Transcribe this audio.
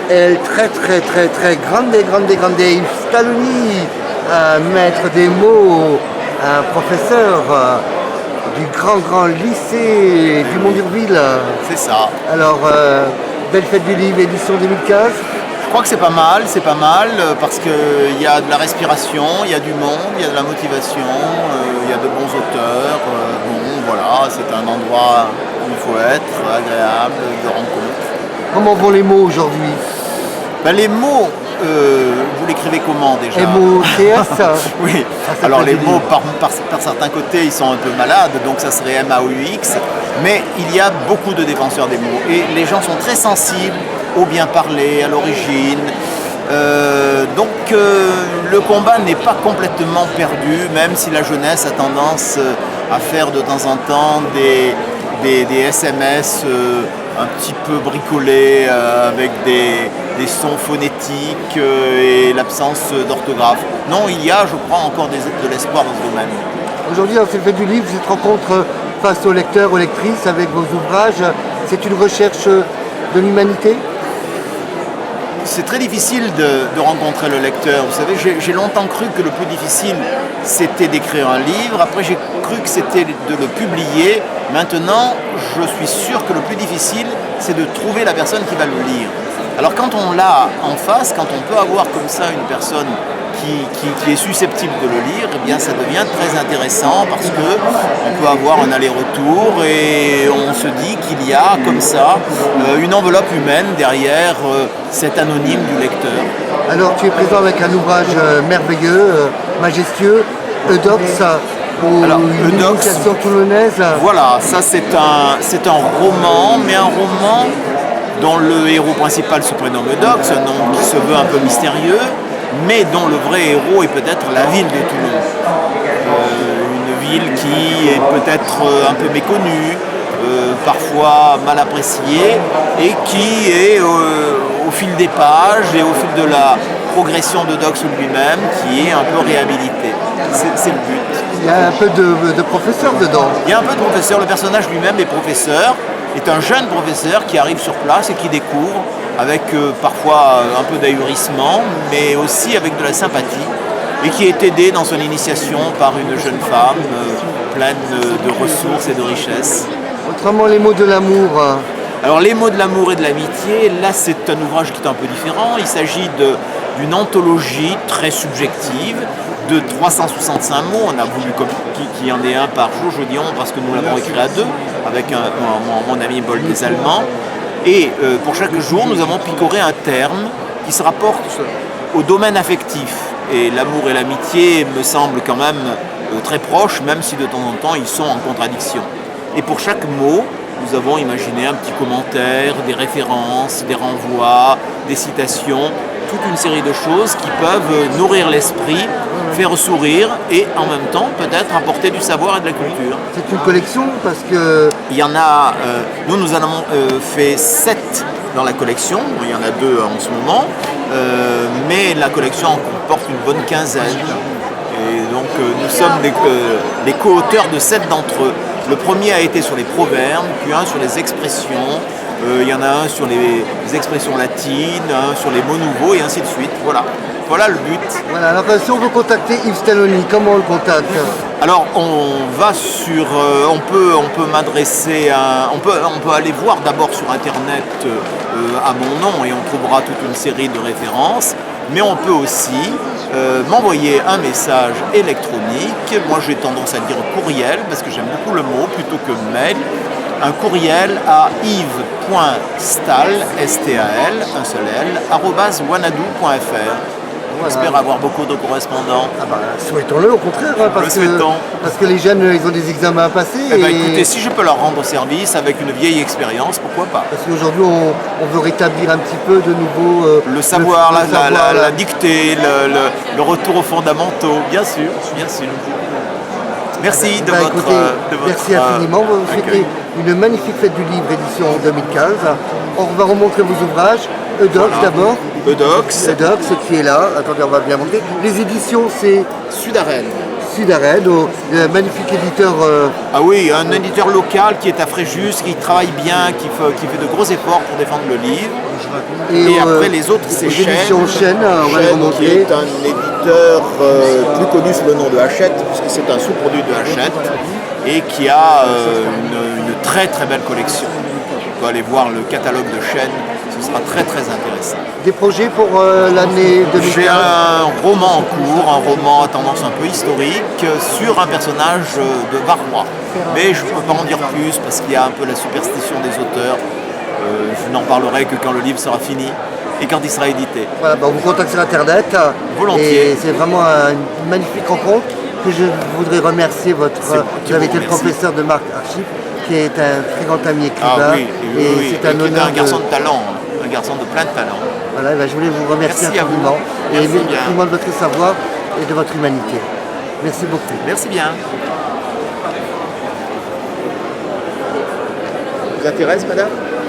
El très grande Yves Stalloni, un maître des mots, un professeur du grand lycée du Mont d'Urville. C'est ça. Alors, belle fête du livre, édition 2015. Je crois que c'est pas mal parce qu'il y a de la respiration, il y a du monde, il y a de la motivation, il y a de bons auteurs. Voilà, c'est un endroit où il faut être, agréable, de rencontre. Comment vont les mots aujourd'hui? Les mots, vous l'écrivez comment déjà? MOTS. Oui, alors les mots par certains côtés ils sont un peu malades, donc ça serait MAUX, mais il y a beaucoup de défenseurs des mots et les gens sont très sensibles au bien parler, à l'origine. Donc le combat n'est pas complètement perdu, même si la jeunesse a tendance à faire de temps en temps des SMS un petit peu bricolés avec des sons phonétiques et l'absence d'orthographe. Non, il y a, je crois, encore de l'espoir dans ce domaine. Aujourd'hui, dans cette fête du livre, cette rencontre face aux lecteurs, aux lectrices, avec vos ouvrages, c'est une recherche de l'humanité? C'est très difficile de rencontrer le lecteur. Vous savez, j'ai longtemps cru que le plus difficile, c'était d'écrire un livre. Après, j'ai cru que c'était de le publier. Maintenant, je suis sûr que le plus difficile, c'est de trouver la personne qui va le lire. Alors quand on l'a en face, quand on peut avoir comme ça une personne qui est susceptible de le lire, eh bien ça devient très intéressant parce qu'on peut avoir un aller-retour et on se dit qu'il y a comme ça une enveloppe humaine derrière cet anonyme du lecteur. Alors tu es présent avec un ouvrage merveilleux, majestueux, Eudox, ou une éducation toulonnaise. Voilà, ça c'est un roman, mais un roman dont le héros principal se prénomme Eudox, un nom qui se veut un peu mystérieux, mais dont le vrai héros est peut-être la ville de Toulon. Une ville qui est peut-être un peu méconnue, parfois mal appréciée, et qui est au fil des pages et au fil de la progression d'Eudox lui-même, qui est un peu réhabilité. C'est le but. Il y a un peu de professeur dedans. Il y a un peu de professeur, le personnage lui-même est professeur, est un jeune professeur qui arrive sur place et qui découvre avec parfois un peu d'ahurissement, mais aussi avec de la sympathie, et qui est aidé dans son initiation par une jeune femme pleine de ressources et de richesses. Autrement, les mots de l'amour. Alors les mots de l'amour et de l'amitié, là c'est un ouvrage qui est un peu différent. Il s'agit d'une anthologie très subjective de 365 mots. On a voulu qu'il y en ait un par jour, je dis on, parce que nous l'avons écrit à deux, avec mon ami Paul des Allemands. Et pour chaque jour, nous avons picoré un terme qui se rapporte au domaine affectif. Et l'amour et l'amitié me semblent quand même très proches, même si de temps en temps ils sont en contradiction. Et pour chaque mot, nous avons imaginé un petit commentaire, des références, des renvois, des citations, toute une série de choses qui peuvent nourrir l'esprit, faire sourire et en même temps peut-être apporter du savoir et de la culture. C'est une collection parce que... Il y en a, nous en avons fait 7 dans la collection, il y en a 2 en ce moment, mais la collection en comporte une bonne quinzaine. Et donc nous sommes les co-auteurs de 7 d'entre eux. Le premier a été sur les proverbes, puis un sur les expressions, il y en a un sur les expressions latines, un sur les mots nouveaux et ainsi de suite. Voilà le but. Voilà, alors si on veut contacter Yves Stalloni, comment on le contacte? Alors on va sur, on peut m'adresser, on peut aller voir d'abord sur internet à mon nom et on trouvera toute une série de références, mais on peut aussi m'envoyer un message électronique. Moi j'ai tendance à dire courriel parce que j'aime beaucoup le mot plutôt que mail. Un courriel à yves.stal, S-T-A-L, un seul L, @wanadoo.fr. Voilà. J'espère avoir beaucoup de correspondants. Souhaitons-le au contraire, hein, parce que les jeunes ils ont des examens à passer. Écoutez, si je peux leur rendre service avec une vieille expérience, pourquoi pas? Parce qu'aujourd'hui on veut rétablir un petit peu de nouveau le savoir, la dictée, le retour aux fondamentaux, bien sûr. Merci de votre merci infiniment. Vous fêtez une magnifique fête du livre édition 2015. On va remontrer vos ouvrages. Eudox d'abord. Eudox qui est là. Attendez, on va bien montrer. Les éditions, c'est Sudarel. Sud-Ared, magnifique éditeur. Ah oui, un éditeur local qui est à Fréjus, qui travaille bien, qui fait de gros efforts pour défendre le livre. Et après les autres, c'est Chêne, on va les Chêne, qui remonter. est un éditeur plus connu sous le nom de Hachette, puisque c'est un sous-produit de Hachette, et qui a une très très belle collection. On peut aller voir le catalogue de Chêne, ce sera très très intéressant. Des projets pour l'année 2015? J'ai un roman en cours, un roman à tendance un peu historique, sur un personnage de Varrois. Mais je ne peux pas en dire plus parce qu'il y a un peu la superstition des auteurs. Je n'en parlerai que quand le livre sera fini et quand il sera édité. Voilà, on vous contacte sur Internet. Volontiers. Et c'est vraiment une magnifique rencontre que je voudrais remercier vous avez été le professeur de Marc Archip, qui est un très grand ami écrivain. Ah oui, et c'est un honneur. Un garçon de talent, un garçon de plein de talent. Voilà, je voulais vous remercier Merci infiniment. Merci et bien. de votre savoir et de votre humanité. Merci beaucoup. Merci bien. Vous intéresse, madame?